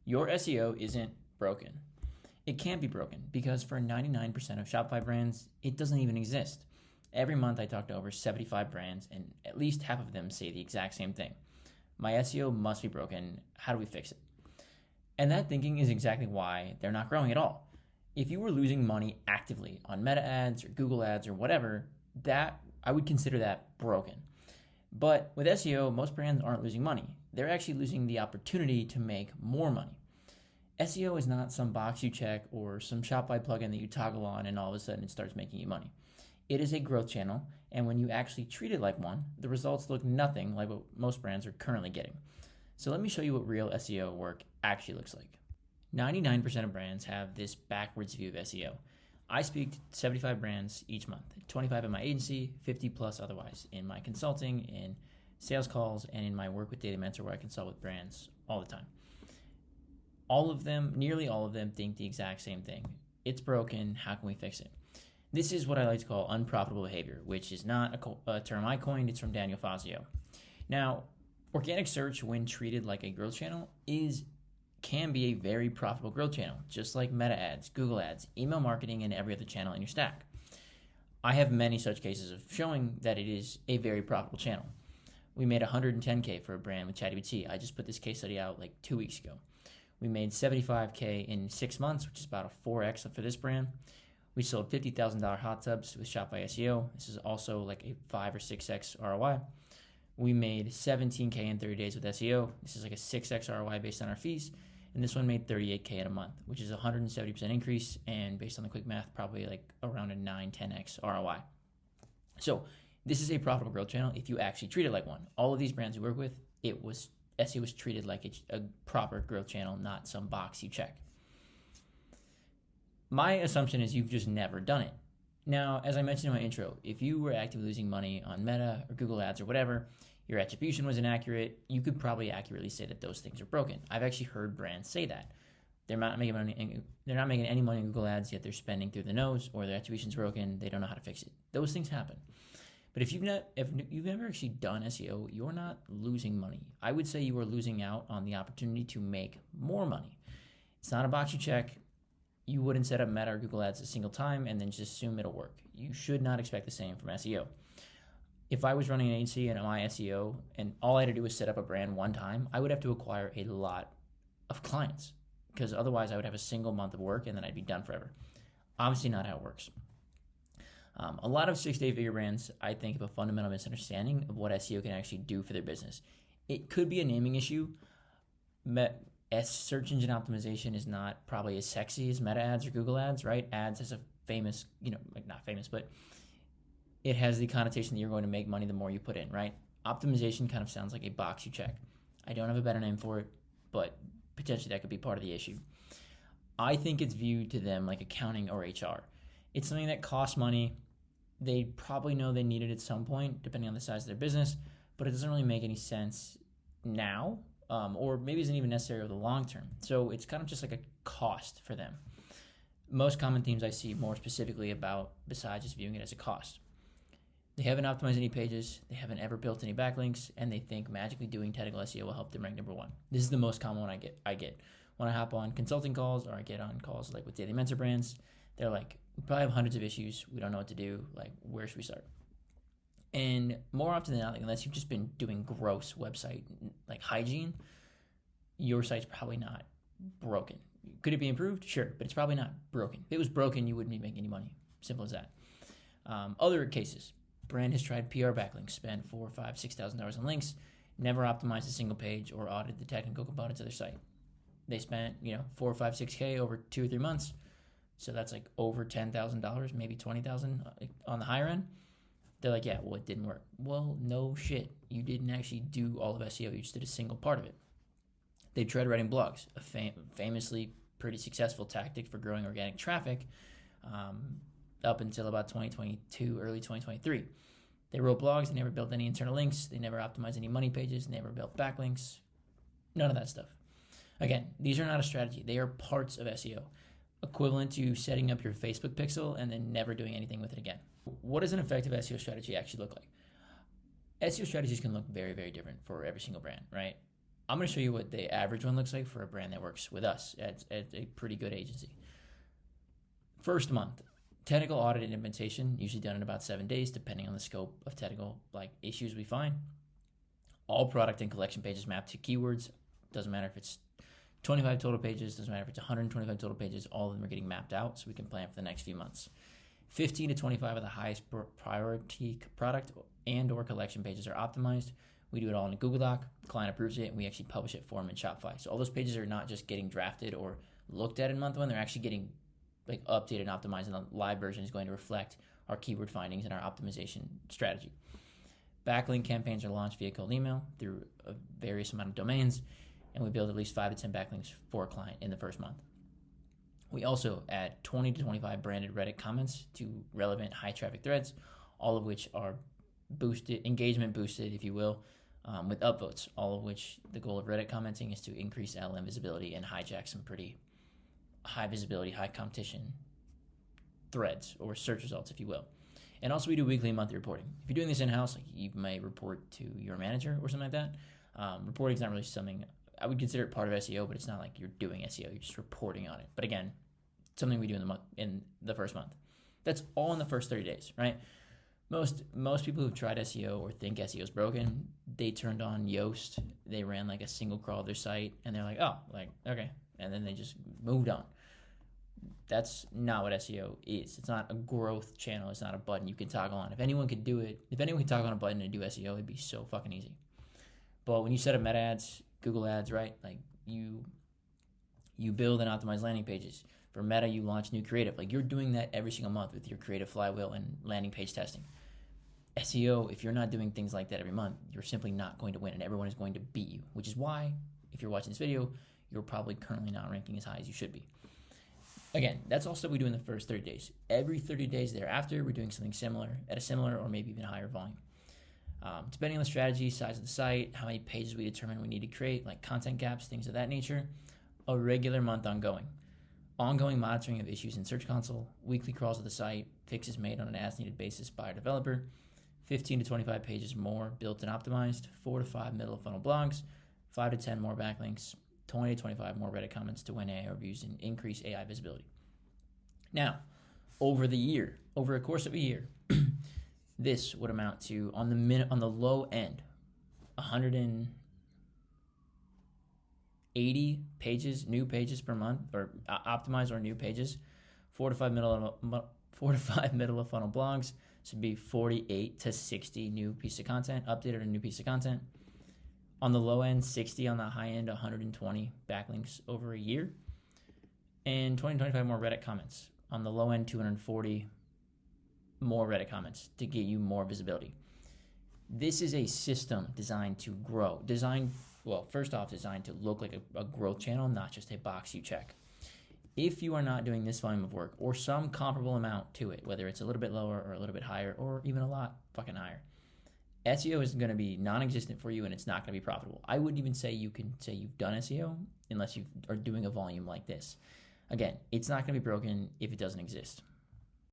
Your SEO isn't broken. It can't be broken because for 99% of Shopify brands, it doesn't even exist. Every month I talk to over 75 brands and at least half of them say the exact same thing. My SEO must be broken. How do we fix it? And that thinking is exactly why they're not growing at all. If you were losing money actively on Meta ads or Google ads or whatever, that I would consider that broken. But with SEO, most brands aren't losing money. They're actually losing the opportunity to make more money. SEO is not some box you check or some Shopify plugin that you toggle on and all of a sudden it starts making you money. It is a growth channel, and when you actually treat it like one, the results look nothing like what most brands are currently getting. So let me show you what real SEO work actually looks like. 99% of brands have this backwards view of SEO. I speak to 75 brands each month, 25 in my agency, 50 plus otherwise in my consulting, in sales calls, and in my work with Data Mentor where I consult with brands all the time. All of them, nearly all of them, think the exact same thing. It's broken. How can we fix it? This is what I like to call unprofitable behavior, which is not a term I coined. It's from Daniel Fazio. Now, organic search, when treated like a growth channel, can be a very profitable growth channel, just like Meta ads, Google ads, email marketing, and every other channel in your stack. I have many such cases of showing that it is a very profitable channel. We made $110K for a brand with ChatGPT. I just put this case study out like 2 weeks ago. We made $75K in 6 months, which is about a 4X for this brand. We sold $50,000 hot tubs with Shopify SEO. This is also like a 5 or 6X ROI. We made $17K in 30 days with SEO. This is like a 6X ROI based on our fees. And this one made $38K in a month, which is a 170% increase. And based on the quick math, probably like around a 9-10X ROI. So this is a profitable growth channel if you actually treat it like one. All of these brands we work with, SEO was treated like a proper growth channel, not some box you check. My assumption is you've just never done it. Now, as I mentioned in my intro, if you were actively losing money on Meta or Google ads or whatever, your attribution was inaccurate, you could probably accurately say that those things are broken. I've actually heard brands say that. They're not making any money in Google ads, yet they're spending through the nose, or their attribution's broken, they don't know how to fix it. Those things happen. But if you've never actually done SEO, you're not losing money. I would say you are losing out on the opportunity to make more money. It's not a box you check. You wouldn't set up Meta or Google ads a single time and then just assume it'll work. You should not expect the same from SEO. If I was running an agency and my SEO and all I had to do was set up a brand one time, I would have to acquire a lot of clients because otherwise I would have a single month of work and then I'd be done forever. Obviously not how it works. A lot of 6 to 8 figure brands, I think, have a fundamental misunderstanding of what SEO can actually do for their business. It could be a naming issue. Search engine optimization is not probably as sexy as Meta ads or Google ads, right? Ads has a famous, not famous, but it has the connotation that you're going to make money the more you put in, right? Optimization kind of sounds like a box you check. I don't have a better name for it, but potentially that could be part of the issue. I think it's viewed to them like accounting or HR. It's something that costs money. They probably know they need it at some point, depending on the size of their business, but it doesn't really make any sense now, or maybe isn't even necessary over the long term. So it's kind of just like a cost for them. Most common themes I see more specifically about, besides just viewing it as a cost. They haven't optimized any pages, they haven't ever built any backlinks, and they think magically doing technical SEO will help them rank number one. This is the most common one I get when I hop on consulting calls or I get on calls like with Data Mentor brands. They're like, we probably have hundreds of issues. We don't know what to do. Like, where should we start? And more often than not, like, unless you've just been doing gross website like hygiene, your site's probably not broken. Could it be improved? Sure, but it's probably not broken. If it was broken, you wouldn't be making any money. Simple as that. Other cases, brand has tried PR backlinks, spent $4,000, $5,000, $6,000 on links, never optimized a single page or audited the technical components of their site. They spent, $4, $5, $6K over 2 or 3 months. So that's like over $10,000, maybe $20,000 on the higher end. They're like, yeah, well, it didn't work. Well, no shit. You didn't actually do all of SEO. You just did a single part of it. They tried writing blogs, a famously pretty successful tactic for growing organic traffic up until about 2022, early 2023. They wrote blogs. They never built any internal links. They never optimized any money pages. They never built backlinks. None of that stuff. Again, these are not a strategy. They are parts of SEO. Equivalent to setting up your Facebook pixel and then never doing anything with it again. What does an effective SEO strategy actually look like? SEO strategies can look very, very different for every single brand, right? I'm going to show you what the average one looks like for a brand that works with us at a pretty good agency. First month, technical audit and implementation, usually done in about 7 days, depending on the scope of technical issues we find. All product and collection pages mapped to keywords. Doesn't matter if it's 25 total pages, doesn't matter if it's 125 total pages, all of them are getting mapped out so we can plan for the next few months. 15 to 25 of the highest priority product and or collection pages are optimized. We do it all in a Google Doc, client approves it, and we actually publish it for them in Shopify. So all those pages are not just getting drafted or looked at in month one, they're actually getting updated and optimized, and the live version is going to reflect our keyword findings and our optimization strategy. Backlink campaigns are launched via cold email through a various amount of domains, and we build at least 5 to 10 backlinks for a client in the first month. We also add 20 to 25 branded Reddit comments to relevant high traffic threads, all of which are boosted, engagement boosted, if you will, with upvotes, all of which the goal of Reddit commenting is to increase LLM visibility and hijack some pretty high visibility, high competition threads or search results, if you will. And also we do weekly and monthly reporting. If you're doing this in-house, you may report to your manager or something like that. Reporting is not really something, I would consider it part of SEO, but it's not like you're doing SEO, you're just reporting on it. But again, something we do in the first month. That's all in the first 30 days, right? Most people who've tried SEO or think SEO is broken, they turned on Yoast, they ran a single crawl of their site, and they're like, oh, okay. And then they just moved on. That's not what SEO is. It's not a growth channel. It's not a button you can toggle on. If anyone could do it, if anyone could toggle on a button and do SEO, it'd be so fucking easy. But when you set up meta ads, Google ads, right? You build and optimize landing pages. For Meta, you launch new creative. You're doing that every single month with your creative flywheel and landing page testing. SEO, if you're not doing things like that every month, you're simply not going to win, and everyone is going to beat you, which is why, if you're watching this video, you're probably currently not ranking as high as you should be. Again, that's all stuff we do in the first 30 days. Every 30 days thereafter, we're doing something similar at a similar or maybe even higher volume. Depending on the strategy, size of the site, how many pages we determine we need to create, content gaps, things of that nature, a regular month ongoing. Ongoing monitoring of issues in Search Console, weekly crawls of the site, fixes made on an as-needed basis by our developer, 15 to 25 pages more built and optimized, 4 to 5 middle-of-funnel blogs, 5 to 10 more backlinks, 20 to 25 more Reddit comments to win AI reviews and increase AI visibility. Now, over a course of a year, this would amount to, on the low end, 180 pages, new pages per month, or optimized or new pages, 4 to 5 middle of funnel blogs. So it'd be 48 to 60 new piece of content, updated a new piece of content. On the low end, 60. On the high end, 120 backlinks over a year. And 20 to 25 more Reddit comments. On the low end, 240 more Reddit comments to get you more visibility. This is a system designed to grow. First off, designed to look like a growth channel, not just a box you check. If you are not doing this volume of work or some comparable amount to it, whether it's a little bit lower or a little bit higher or even a lot fucking higher, SEO is going to be non-existent for you and it's not going to be profitable. I wouldn't even say you can say you've done SEO unless you are doing a volume like this. Again, it's not going to be broken if it doesn't exist.